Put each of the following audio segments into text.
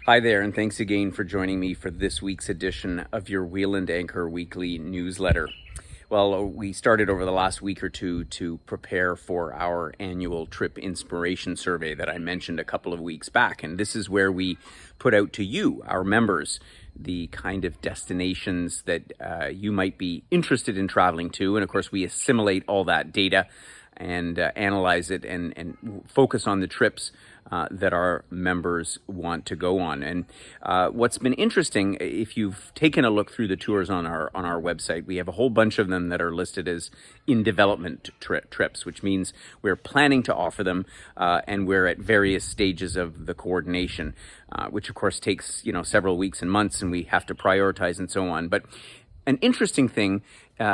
Hi there, and thanks again for joining me for this week's edition of your Wheel and Anchor weekly newsletter. Well, we started over the last week or two to prepare for our annual trip inspiration survey that I mentioned a couple of weeks back. And this is where we put out to you, our members, the kind of destinations that you might be interested in traveling to. And of course, we assimilate all that data and analyze it and focus on the trips that our members want to go on. And what's been interesting, if you've taken a look through the tours on our website, we have a whole bunch of them that are listed as in development trips, which means we're planning to offer them, and we're at various stages of the coordination, which of course takes several weeks and months, and we have to prioritize and so on. But an interesting thing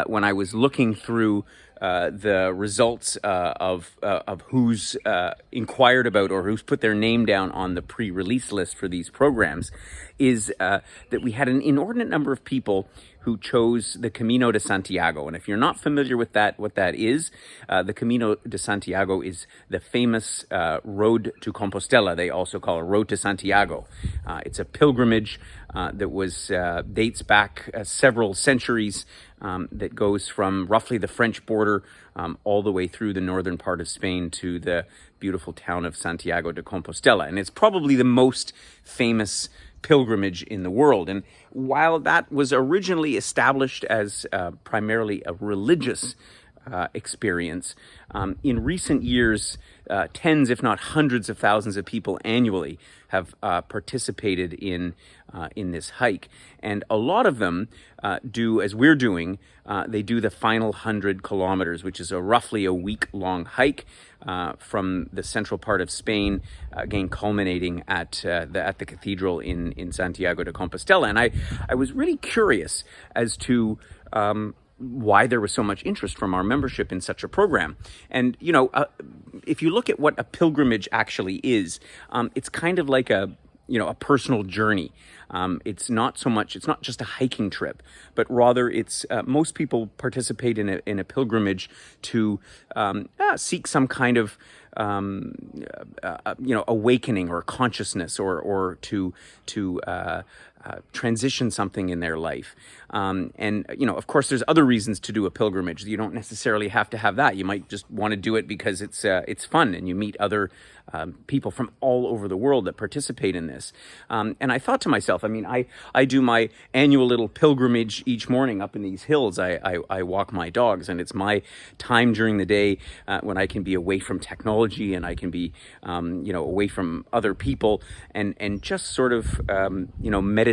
when I was looking through the results of who's inquired about or who's put their name down on the pre-release list for these programs is that we had an inordinate number of people who chose the Camino de Santiago. And if you're not familiar with what that is, the Camino de Santiago is the famous road to Compostela. They also call it Road to Santiago. It's a pilgrimage that dates back several centuries, that goes from roughly the French border all the way through the northern part of Spain to the beautiful town of Santiago de Compostela. And it's probably the most famous pilgrimage in the world. And while that was originally established as primarily a religious experience, in recent years, tens, if not hundreds of thousands of people annually have participated in this hike. And a lot of them do, as we're doing, they do the final 100 kilometers, which is roughly a week-long hike from the central part of Spain, again culminating at the cathedral in Santiago de Compostela. And I was really curious as to why there was so much interest from our membership in such a program. And, if you look at what a pilgrimage actually is, it's kind of like a personal journey. It's not just a hiking trip, but rather it's most people participate in a pilgrimage to seek some kind of awakening or consciousness or to transition something in their life. And of course, there's other reasons to do a pilgrimage. You don't necessarily have to have that. You might just want to do it because it's fun and you meet other people from all over the world that participate in this. And I thought to myself, I do my annual little pilgrimage each morning up in these hills. I walk my dogs, and it's my time during the day when I can be away from technology and I can be, away from other people and just sort of,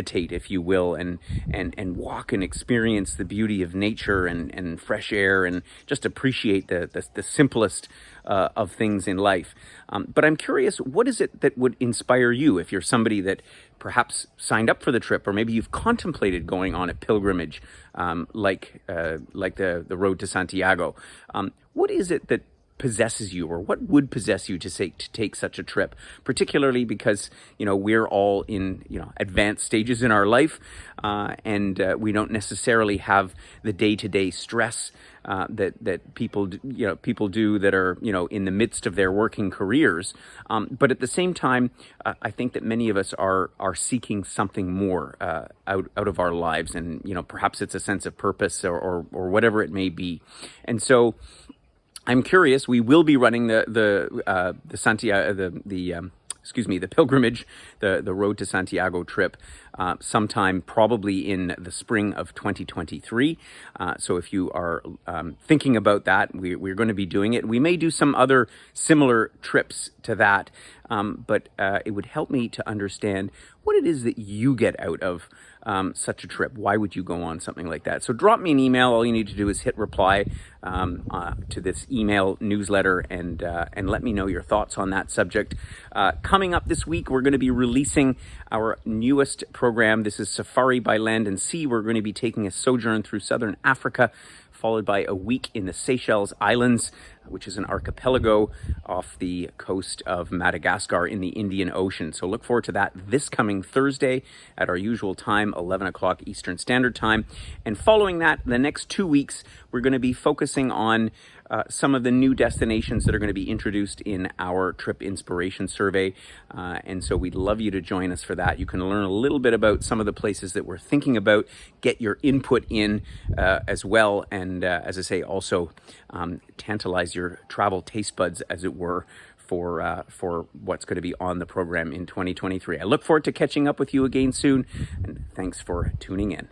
meditate, if you will, and walk and experience the beauty of nature and fresh air and just appreciate the simplest of things in life. But I'm curious, what is it that would inspire you if you're somebody that perhaps signed up for the trip, or maybe you've contemplated going on a pilgrimage like the Road to Santiago? What is it that possesses you, or what would possess you to take such a trip, particularly because we're all in advanced stages in our life, and we don't necessarily have the day-to-day stress that people do that are in the midst of their working careers, but at the same time, I think that many of us are seeking something more out of our lives, and perhaps it's a sense of purpose or whatever it may be. And so I'm curious. We will be running the pilgrimage, the Road to Santiago trip, sometime probably in the spring of 2023. So if you are thinking about that, we're going to be doing it. We may do some other similar trips to that, but it would help me to understand what it is that you get out of such a trip. Why would you go on something like that? So drop me an email. All you need to do is hit reply to this email newsletter and let me know your thoughts on that subject. Coming up this week, we're going to be releasing our newest program. This is Safari by Land and Sea. We're going to be taking a sojourn through southern Africa, followed by a week in the Seychelles Islands, which is an archipelago off the coast of Madagascar in the Indian Ocean. So look forward to that this coming Thursday at our usual time, 11 o'clock Eastern Standard Time. And following that, the next 2 weeks, we're going to be focusing on some of the new destinations that are going to be introduced in our trip inspiration survey. And so we'd love you to join us for that. You can learn a little bit about some of the places that we're thinking about, get your input in as well. And as I say, also tantalize your travel taste buds, as it were, for what's going to be on the program in 2023. I look forward to catching up with you again soon, and thanks for tuning in.